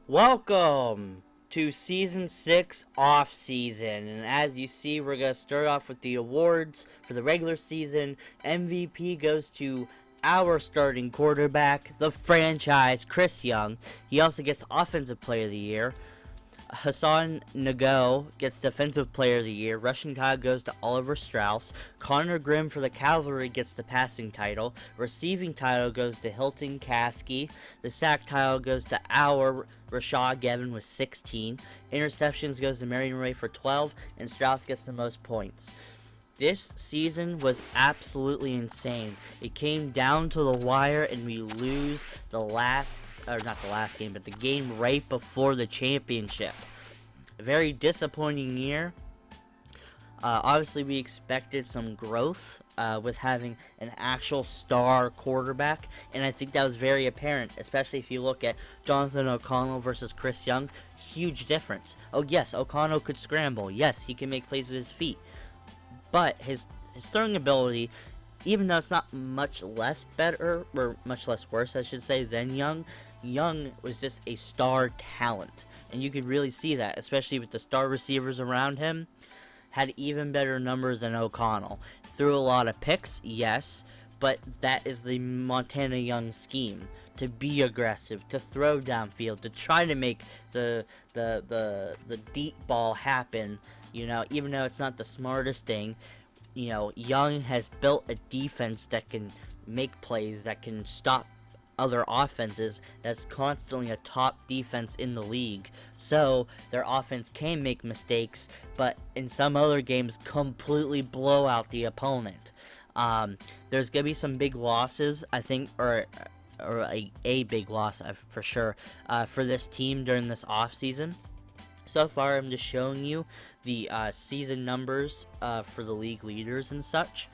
Welcome to Season 6 Offseason. And as you see, we're going to start off with the awards for the regular season. MVP goes to our starting quarterback, the franchise, Chris Young. He also gets Offensive Player of the Year. Hassan Nago gets Defensive Player of the Year. Rushing title goes to Oliver Strauss. Connor Grimm for the Cavalry gets the passing title. Receiving title goes to Hilton Caskey. The sack title goes to our Rashad Gavin with 16. Interceptions goes to Marion Ray for 12. And Strauss gets the most points. This season was absolutely insane. It came down to the wire and we lose the last, or not the last game, but the game right before the championship. A very disappointing year. Obviously, we expected some growth with having an actual star quarterback, and I think that was very apparent, especially if you look at Jonathan O'Connell versus Chris Young. Huge difference. Oh, yes, O'Connell could scramble. Yes, he can make plays with his feet. But his throwing ability, even though it's not much less better, or much less worse, I should say, than Young was just a star talent. And you could really see that, especially with the star receivers around him. Had even better numbers than O'Connell. Threw a lot of picks, yes, but that is the Montana Young scheme. To be aggressive, to throw downfield, to try to make the deep ball happen. You know, even though it's not the smartest thing, you know, Young has built a defense that can make plays, that can stop other offenses, that's constantly a top defense in the league. So their offense can make mistakes, but in some other games completely blow out the opponent. There's going to be some big losses, I think, or a big loss for sure, for this team during this offseason. So far, I'm just showing you the season numbers for the league leaders and such.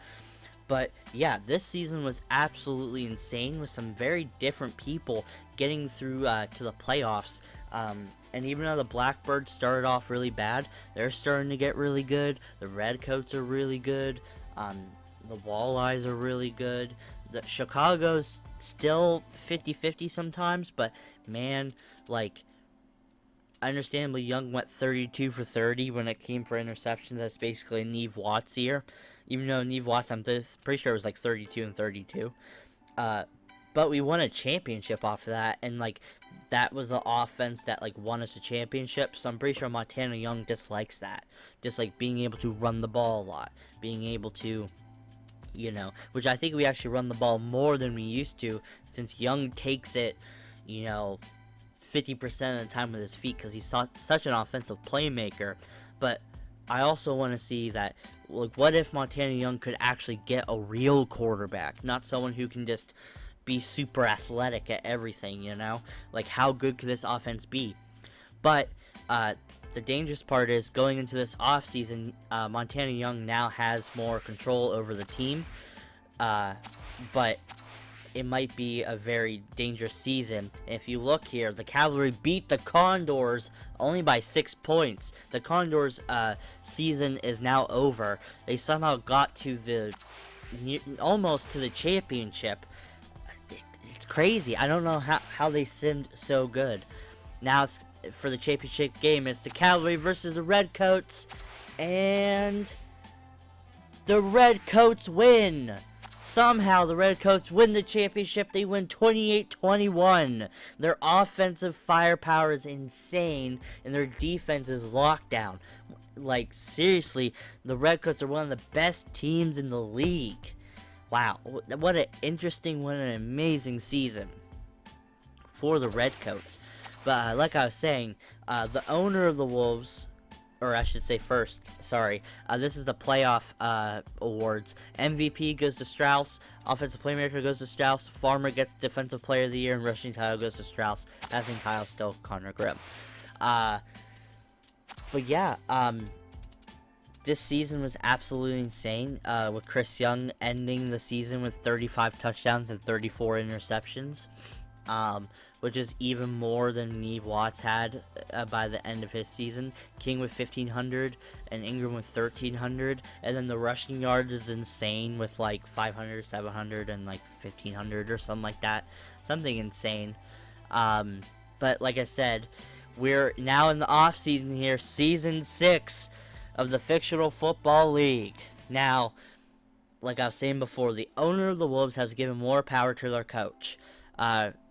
But yeah, this season was absolutely insane with some very different people getting through to the playoffs. And even though the Blackbirds started off really bad, they're starting to get really good. The Redcoats are really good. The Walleyes are really good. The Chicago's still 50-50 sometimes, but man, like, understandably, Young went 32 for 30 when it came for interceptions. That's basically Neve Watts' year. Even though Neve Watts, I'm pretty sure it was like 32 and 32. But we won a championship off of that, and like that was the offense that like won us a championship. So I'm pretty sure Montana Young dislikes that, just like being able to run the ball a lot, being able to, you know, which I think we actually run the ball more than we used to, since Young takes it, you know, 50% of the time with his feet because he's such an offensive playmaker. But I also want to see that, like, what if Montana Young could actually get a real quarterback, not someone who can just be super athletic at everything, you know? Like, how good could this offense be? But the dangerous part is going into this offseason, Montana Young now has more control over the team, but it might be a very dangerous season. If you look here, the Cavalry beat the Condors only by 6 points. The Condors' season is now over. They somehow got to almost to the championship. It's crazy. I don't know how they simmed so good. Now it's for the championship game. It's the Cavalry versus the Redcoats, and the Redcoats win. Somehow the Redcoats win the championship. They win 28-21. Their offensive firepower is insane, and their defense is locked down. Like, seriously, the Redcoats are one of the best teams in the league. Wow, what an interesting, what an amazing season for the Redcoats. But like I was saying, the owner of the Wolves, or I should say first, sorry, this is the playoff awards. MVP goes to Strauss, Offensive Playmaker goes to Strauss, Farmer gets Defensive Player of the Year, and Rushing title goes to Strauss. Passing title still Connor Grimm. But yeah, this season was absolutely insane, with Chris Young ending the season with 35 touchdowns and 34 interceptions. Which is even more than Neve Watts had by the end of his season. King with 1,500 and Ingram with 1,300. And then the rushing yards is insane with like 500, 700, and like 1,500 or something like that. Something insane. But like I said, we're now in the off season here, season 6 of the Fictional Football League. Now, like I was saying before, the owner of the Wolves has given more power to their coach.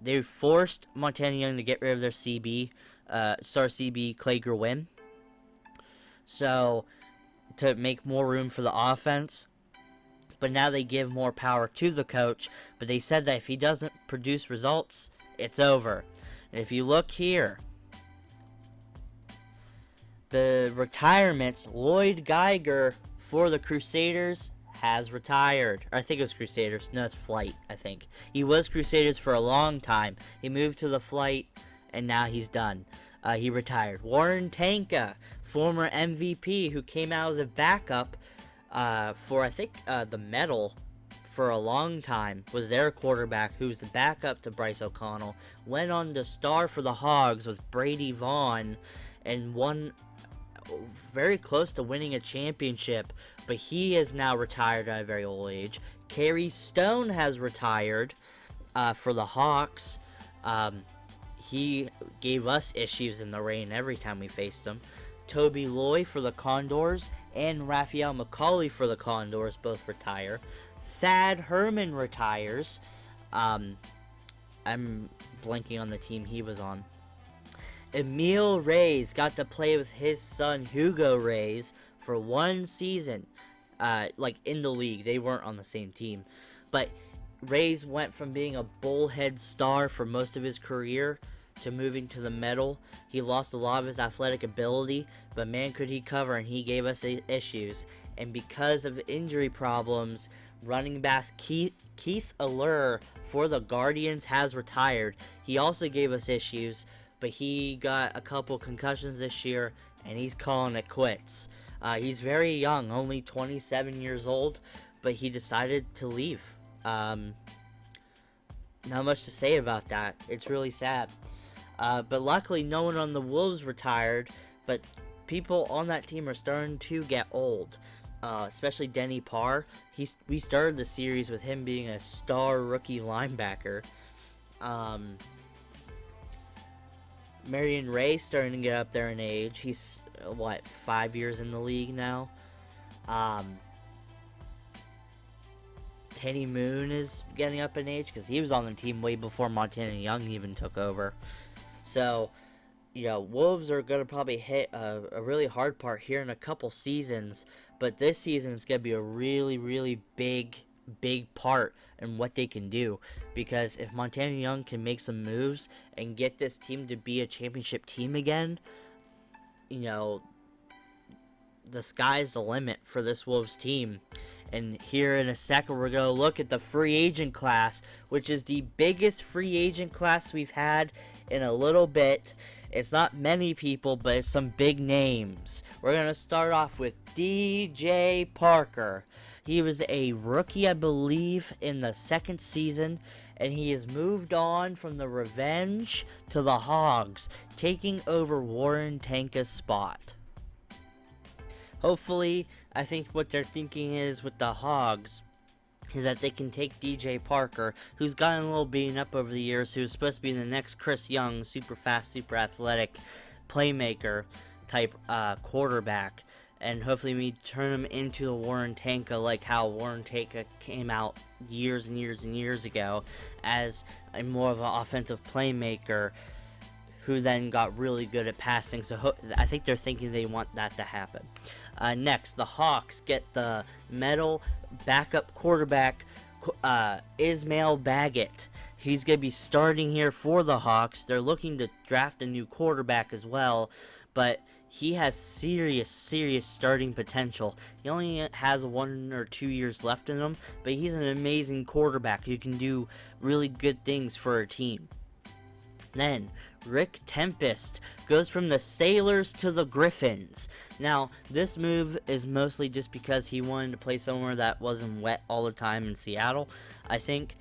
They forced Montana Young to get rid of their star CB Clay Griffin, so to make more room for the offense. But now they give more power to the coach. But they said that if he doesn't produce results, it's over. And if you look here, the retirements, Lloyd Geiger for the Crusaders has retired. I think it was Crusaders. No, it's Flight, I think. He was Crusaders for a long time. He moved to the Flight, and now he's done. He retired. Warren Tanka, former MVP, who came out as a backup for, I think, the Medal for a long time, was their quarterback, who was the backup to Bryce O'Connell, went on to star for the Hogs with Brady Vaughn, and won very close to winning a championship, but he is now retired at a very old age. Kerry Stone has retired for the Hawks. He gave us issues in the rain every time we faced him. Toby Loy for the Condors and Raphael McCauley for the Condors both retire. Thad Herman retires. I'm blanking on the team he was on. Emil Reyes got to play with his son Hugo Reyes for one season, in the league. They weren't on the same team, but Reyes went from being a bullhead star for most of his career to moving to the Medal. He lost a lot of his athletic ability, but man could he cover, and he gave us issues. And because of injury problems, running back Keith Allure for the Guardians has retired. He also gave us issues, but he got a couple concussions this year, and he's calling it quits. He's very young, only 27 years old, but he decided to leave. Not much to say about that. It's really sad. But luckily, no one on the Wolves retired, but people on that team are starting to get old. Especially Denny Parr. We started the series with him being a star rookie linebacker. Marion Ray's starting to get up there in age. He's, 5 years in the league now? Teddy Moon is getting up in age because he was on the team way before Montana Young even took over. So, Wolves are going to probably hit a really hard part here in a couple seasons, but this season is going to be a really, really big part in what they can do, because if Montana Young can make some moves and get this team to be a championship team again, the sky's the limit for this Wolves team. And here in a second, we're going to look at the free agent class, which is the biggest free agent class we've had in a little bit. It's not many people, but it's some big names. We're going to start off with DJ Parker. He was a rookie, I believe, in the second season, and he has moved on from the Revenge to the Hogs, taking over Warren Tanka's spot. Hopefully, I think what they're thinking is with the Hogs is that they can take DJ Parker, who's gotten a little beaten up over the years, who's supposed to be the next Chris Young, super fast, super athletic playmaker type quarterback, and hopefully we turn him into a Warren Tanka, like how Warren Tanka came out years and years and years ago as a more of an offensive playmaker who then got really good at passing. So I think they're thinking they want that to happen. Next, the Hawks get the Medal backup quarterback, Ismail Baggett. He's going to be starting here for the Hawks. They're looking to draft a new quarterback as well, but he has serious starting potential. He only has 1 or 2 years left in him, but he's an amazing quarterback who can do really good things for a team. Then, Rick Tempest goes from the Sailors to the Griffins. Now, this move is mostly just because he wanted to play somewhere that wasn't wet all the time in Seattle. I think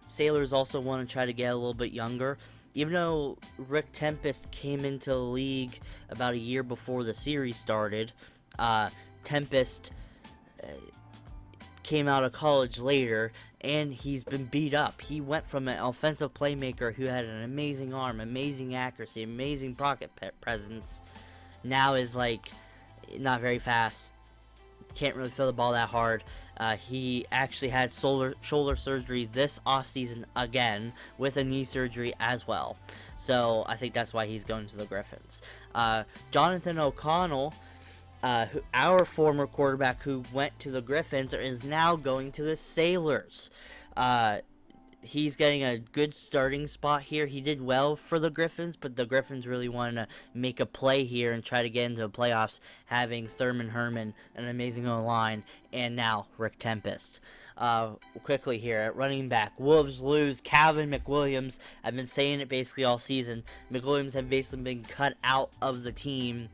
Sailors also want to try to get a little bit younger. Even though Rick Tempest came into the league about a year before the series started, Tempest came out of college later, and he's been beat up. He went from an offensive playmaker who had an amazing arm, amazing accuracy, amazing pocket presence, now is like not very fast, can't really throw the ball that hard. He actually had shoulder surgery this offseason again, with a knee surgery as well. So I think that's why he's going to the Griffins. Jonathan O'Connell, our former quarterback who went to the Griffins, is now going to the Sailors. He's getting a good starting spot here. He did well for the Griffins, but the Griffins really wanted to make a play here and try to get into the playoffs, having Thurman Herman, an amazing O-line, and now Rick Tempest. Quickly here at running back, Wolves lose Calvin McWilliams. I've been saying it basically all season. McWilliams have basically been cut out of the team,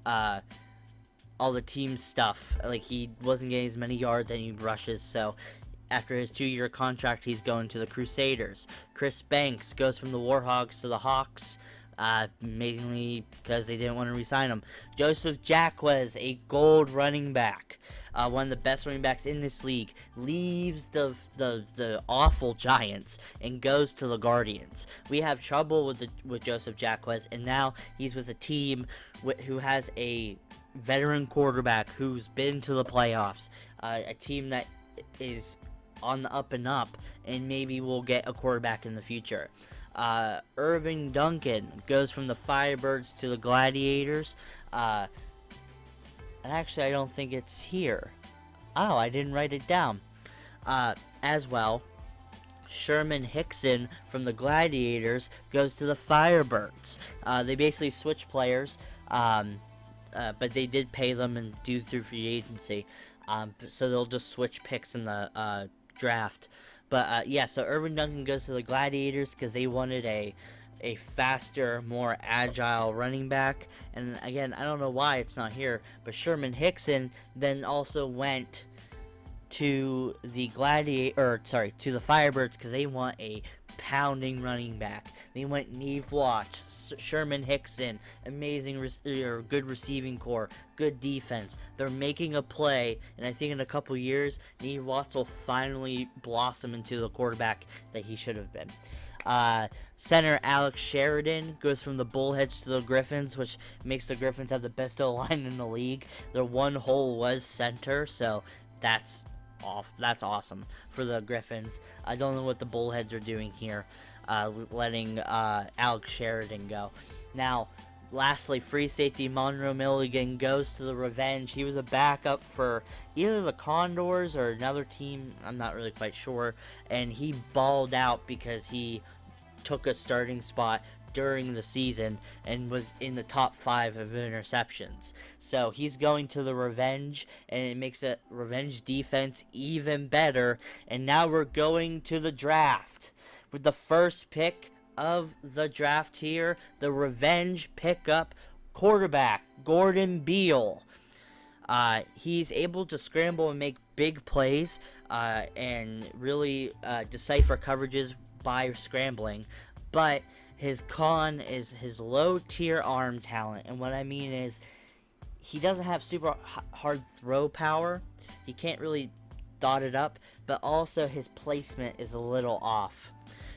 all the team stuff. Like, he wasn't getting as many yards, any rushes, so after his 2-year contract, he's going to the Crusaders. Chris Banks goes from the Warhogs to the Hawks, mainly because they didn't want to re-sign him. Joseph Jacquez, a gold running back, one of the best running backs in this league, leaves the awful Giants and goes to the Guardians. We have trouble with Joseph Jacquez, and now he's with a team who has a veteran quarterback who's been to the playoffs, a team that is on the up and up, and maybe we'll get a quarterback in the future. Irving Duncan goes from the Firebirds to the Gladiators. And actually, I don't think it's here. Oh, I didn't write it down. As well, Sherman Hickson from the Gladiators goes to the Firebirds. They basically switch players, but they did pay them and do through free agency. So they'll just switch picks in the draft. But yeah, so Irvin Duncan goes to the Gladiators because they wanted a faster, more agile running back. And again, I don't know why it's not here, but Sherman Hickson then also went to the to the Firebirds because they want a pounding running back. They went Neve Watts, Sherman Hickson, amazing good receiving core, good defense. They're making a play, and I think in a couple years, Neve Watts will finally blossom into the quarterback that he should have been. Center Alex Sheridan goes from the Bullheads to the Griffins, which makes the Griffins have the best O-line in the league. Their one hole was center, so that's awesome for the Griffins. I don't know what the Bullheads are doing here, letting Alex Sheridan go. Now, lastly, free safety Monroe Milligan goes to the Revenge. He was a backup for either the Condors or another team, I'm not really quite sure, and he balled out because he took a starting spot during the season and was in the top 5 of interceptions. So he's going to the Revenge, and it makes the Revenge defense even better. And now we're going to the draft. With the first pick of the draft here, the Revenge pick up quarterback Gordon Beal. He's able to scramble and make big plays and really decipher coverages by scrambling, but his con is his low-tier arm talent, and what I mean is he doesn't have super hard throw power. He can't really dot it up, but also his placement is a little off.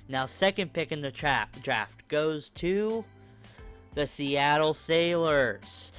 Now, second pick in the draft goes to the Seattle Sailors.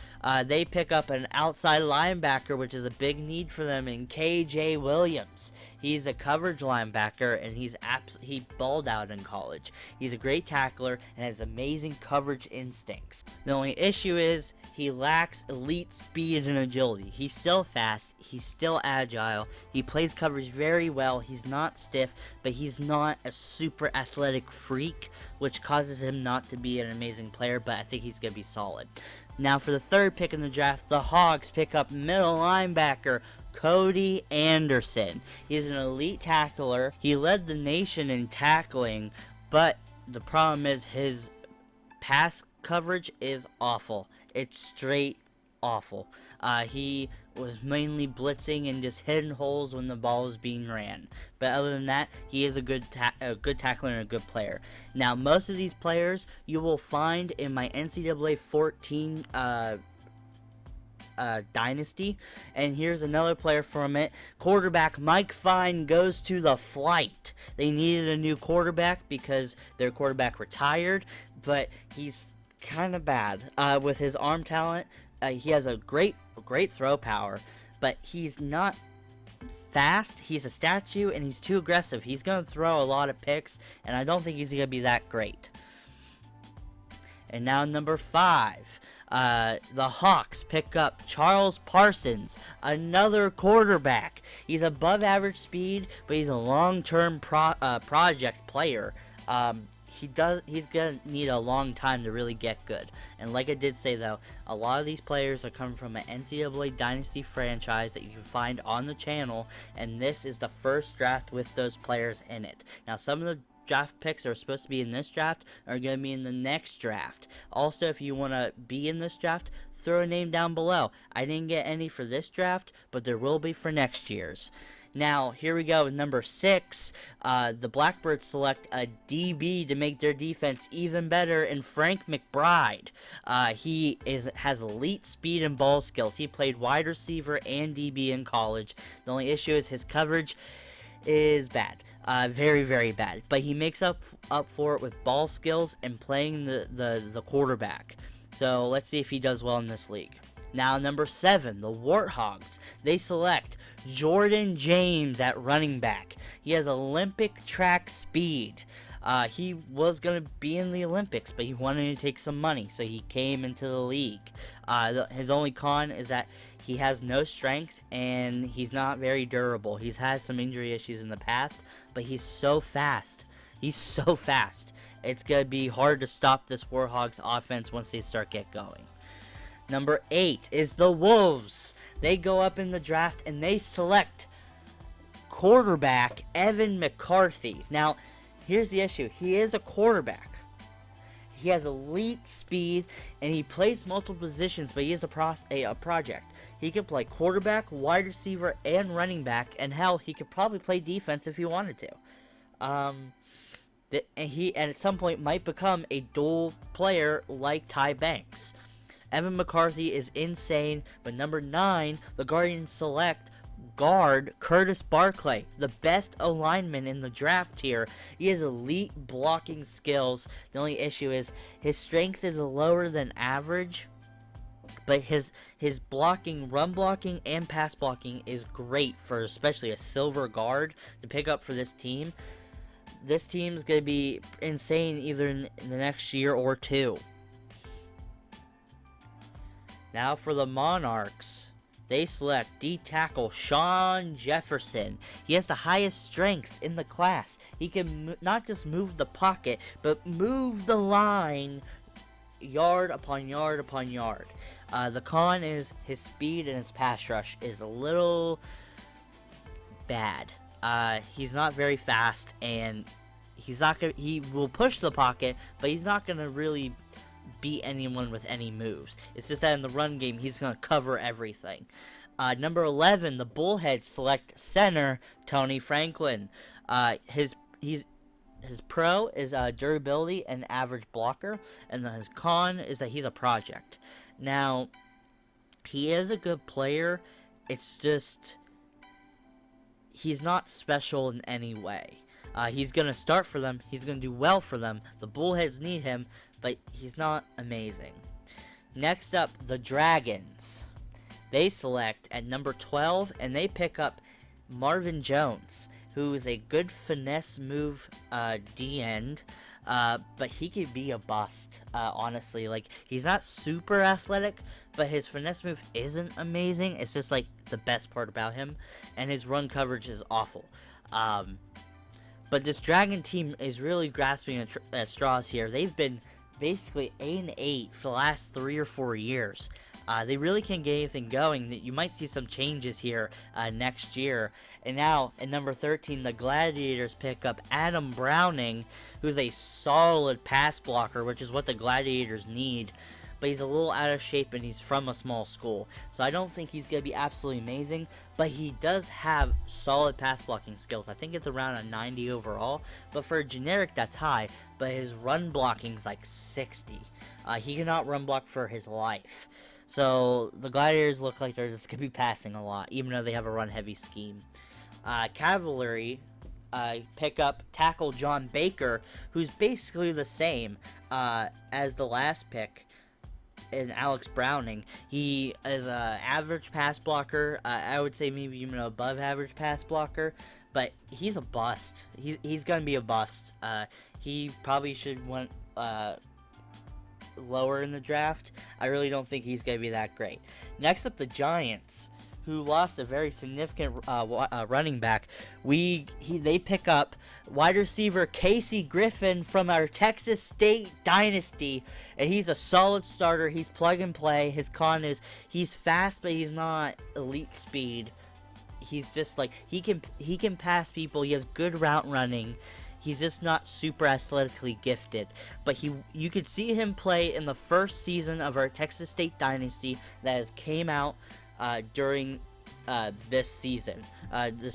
They pick up an outside linebacker, which is a big need for them, in KJ Williams. He's a coverage linebacker, and he balled out in college. He's a great tackler and has amazing coverage instincts. The only issue is he lacks elite speed and agility. He's still fast. He's still agile. He plays coverage very well. He's not stiff, but he's not a super athletic freak, which causes him not to be an amazing player, but I think he's going to be solid. Now for the third pick in the draft, the Hogs pick up middle linebacker Cody Anderson. He's an elite tackler. He led the nation in tackling, but the problem is his pass coverage is awful. It's straight awful. He was mainly blitzing and just hitting holes when the ball was being ran. But other than that, he is a good tackler and a good player. Now, most of these players you will find in my NCAA 14 dynasty. And here's another player from it. Quarterback Mike Fine goes to the flight. They needed a new quarterback because their quarterback retired, but he's kind of bad with his arm talent. He has a great throw power, but he's not fast. He's a statue, and he's too aggressive. He's going to throw a lot of picks, and I don't think he's going to be that great. And now number 5. The Hawks pick up Charles Parsons, another quarterback. He's above average speed, but he's a long-term project player. He's gonna need a long time to really get good. And like I did say though, a lot of these players are coming from an NCAA Dynasty franchise that you can find on the channel, and this is the first draft with those players in it. Now some of the draft picks that are supposed to be in this draft are going to be in the next draft. Also, if you want to be in this draft, throw a name down below. I didn't get any for this draft, but there will be for next year's. Now, here we go with number 6. The Blackbirds select a DB to make their defense even better in Frank McBride. He has elite speed and ball skills. He played wide receiver and DB in college. The only issue is his coverage is bad. Very, very bad. But he makes up for it with ball skills and playing the quarterback. So, let's see if he does well in this league. Now, number 7, the Warthogs. They select Jordan James at running back. He has Olympic track speed. He was going to be in the Olympics, but he wanted to take some money, so he came into the league. His only con is that he has no strength, and he's not very durable. He's had some injury issues in the past, but he's so fast. He's so fast. It's going to be hard to stop this Warthogs offense once they start get going. Number 8 is the Wolves. They go up in the draft and they select quarterback Evan McCarthy. Now, here's the issue. He is a quarterback. He has elite speed and he plays multiple positions, but he is a project. He can play quarterback, wide receiver, and running back, and hell, he could probably play defense if he wanted to. And he at some point might become a dual player like Ty Banks. Evan McCarthy is insane, but number 9, the Guardians select guard Curtis Barclay, the best alignment in the draft here. He has elite blocking skills. The only issue is his strength is lower than average, but his blocking, run blocking, and pass blocking is great for especially a silver guard to pick up for this team. This team's going to be insane either in the next year or 2. Now for the Monarchs, they select D-tackle Sean Jefferson. He has the highest strength in the class. He can not just move the pocket, but move the line yard upon yard upon yard. The con is his speed and his pass rush is a little bad. He's not very fast, and he will push the pocket, but he's not gonna really beat anyone with any moves. It's just that in the run game, he's going to cover everything. Number 11, the Bullheads select center Tony Franklin. His pro is durability and average blocker, and then his con is that he's a project. Now, he is a good player. It's just he's not special in any way. He's going to start for them. He's going to do well for them. The Bullheads need him, but he's not amazing. Next up, the Dragons. They select at number 12, and they pick up Marvin Jones, who is a good finesse move D-end, but he could be a bust, honestly. Like, he's not super athletic, but his finesse move isn't amazing. It's just, like, the best part about him, and his run coverage is awful. But this Dragon team is really grasping at straws here. They've been basically 8-8 for the last 3 or 4 years. They really can't get anything going. You might see some changes here next year. And now, at number 13, the Gladiators pick up Adam Browning, who's a solid pass blocker, which is what the Gladiators need. But he's a little out of shape, and he's from a small school. So I don't think he's going to be absolutely amazing, but he does have solid pass blocking skills. I think it's around a 90 overall, but for a generic, that's high. But his run blocking is like 60. He cannot run block for his life. So the Gladiators look like they're just going to be passing a lot, even though they have a run-heavy scheme. Cavalry pick up tackle John Baker, who's basically the same as the last pick in Alex Browning. He is an average pass blocker. I would say maybe even above average pass blocker, but he's a bust. He's going to be a bust. He probably should went lower in the draft. I really don't think he's going to be that great. Next up, the Giants, who lost a very significant running back. They pick up wide receiver Casey Griffin from our Texas State dynasty, and he's a solid starter. He's plug and play. His con is he's fast, but he's not elite speed. He's just like he can pass people. He has good route running. He's just not super athletically gifted. But you could see him play in the first season of our Texas State dynasty that has came out during this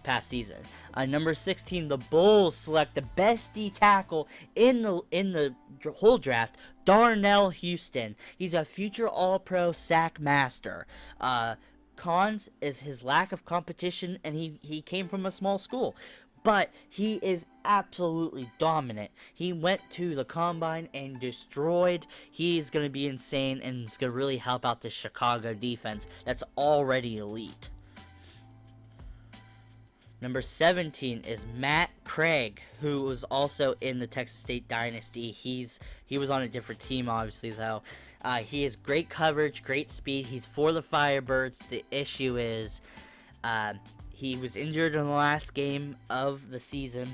past season. Number 16, the Bulls select the best D tackle in the whole draft, Darnell Houston. He's a future All-Pro sack master. Cons is his lack of competition, and he came from a small school. But he is absolutely dominant. He went to the combine and destroyed. He's going to be insane, and it's going to really help out the Chicago defense that's already elite. Number 17 is Matt Craig, who was also in the Texas State dynasty. He was on a different team, obviously, though. He has great coverage, great speed. He's for the Firebirds. The issue is he was injured in the last game of the season,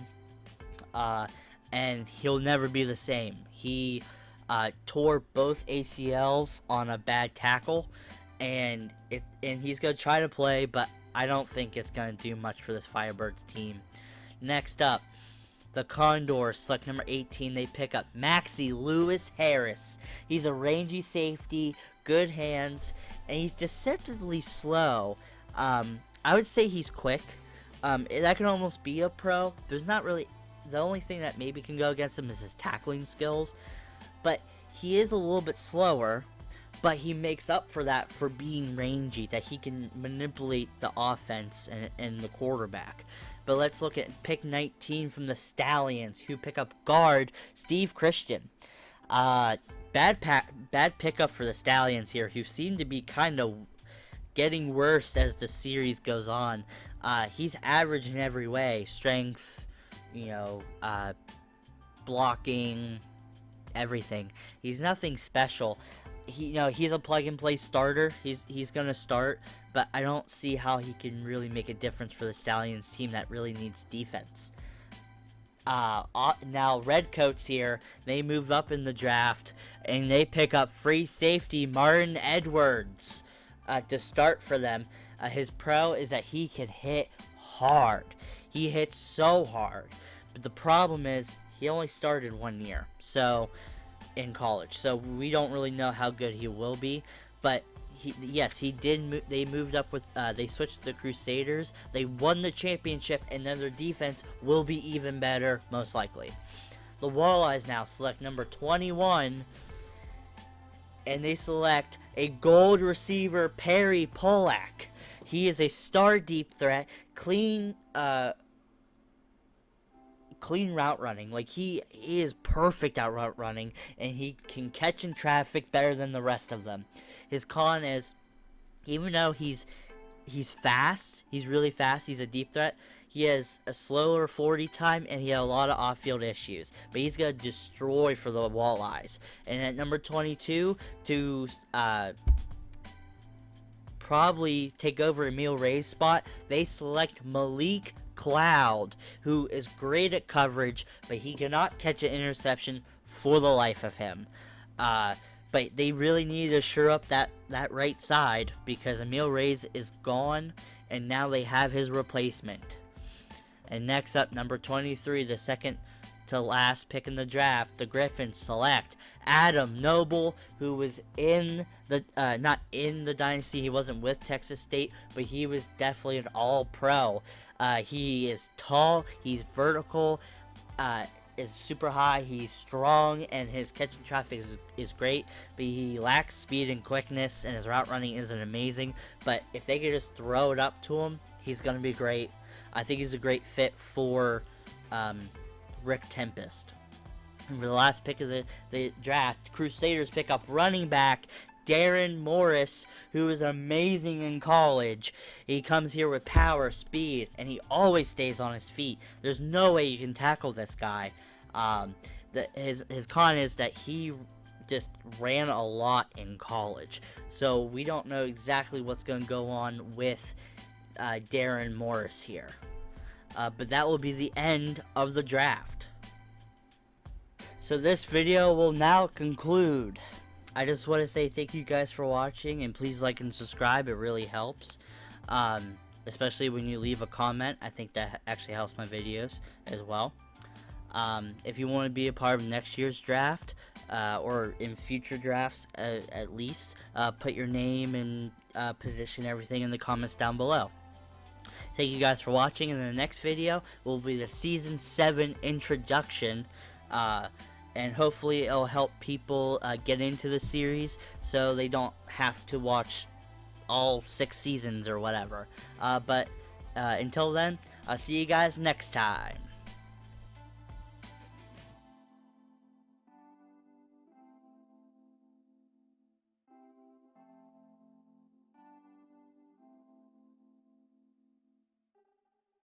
and he'll never be the same. He tore both ACLs on a bad tackle, and he's going to try to play, but I don't think it's going to do much for this Firebirds team. Next up, the Condors select number 18. They pick up Maxi Lewis Harris. He's a rangy safety, good hands, and he's deceptively slow. I would say he's quick. That can almost be a pro. There's not really... The only thing that maybe can go against him is his tackling skills. But he is a little bit slower. But he makes up for that for being rangy, that he can manipulate the offense and the quarterback. But let's look at pick 19 from the Stallions, who pick up guard Steve Christian. Bad pickup for the Stallions here, who seem to be kind of getting worse as the series goes on. He's average in every way. Strength, blocking, everything. He's nothing special. He's a plug-and-play starter. He's going to start, but I don't see how he can really make a difference for the Stallions team that really needs defense. Now, Redcoats here, they move up in the draft, and they pick up free safety Martin Edwards to start for them. His pro is that he can hit hard. He hits so hard. But the problem is, he only started 1 year. In college, so we don't really know how good he will be, but he did. They moved up with. They switched to the Crusaders. They won the championship, and then their defense will be even better, most likely. The Walleyes now select number 21, and they select a gold receiver, Perry Polak. He is a star deep threat, clean route running. Like he is perfect at route running, and he can catch in traffic better than the rest of them. His con is, even though he's fast, he's really fast, he's a deep threat, he has a slower 40 time, and he had a lot of off-field issues. But he's going to destroy for the Walleyes. And at number 22, to probably take over Emil Ray's spot, they select Malik Cloud, who is great at coverage, but he cannot catch an interception for the life of him. But they really need to shore up that right side, because Emil Reyes is gone, and now they have his replacement. And next up, number 23, the second to last pick in the draft, the Griffins select Adam Noble, who was in the not in the dynasty. He wasn't with Texas State, but he was definitely an all-pro. He is tall, he's vertical, is super high. He's strong, and his catching traffic is great, but he lacks speed and quickness, and his route running isn't amazing. But if they could just throw it up to him, he's going to be great. I think he's a great fit for Rick Tempest. And for the last pick of the draft, Crusaders pick up running back Darren Morris, who is amazing in college. He comes here with power, speed, and he always stays on his feet. There's no way you can tackle this guy. His con is that he just ran a lot in college. So we don't know exactly what's going to go on with Darren Morris here. But that will be the end of the draft. So this video will now conclude. I just want to say thank you guys for watching, and please like and subscribe. It really helps, especially when you leave a comment. I think that actually helps my videos as well. If you want to be a part of next year's draft, or in future drafts at least, put your name and position, everything in the comments down below. Thank you guys for watching, and the next video will be the Season 7 introduction, and hopefully it'll help people get into the series so they don't have to watch all 6 seasons or whatever. But until then, I'll see you guys next time.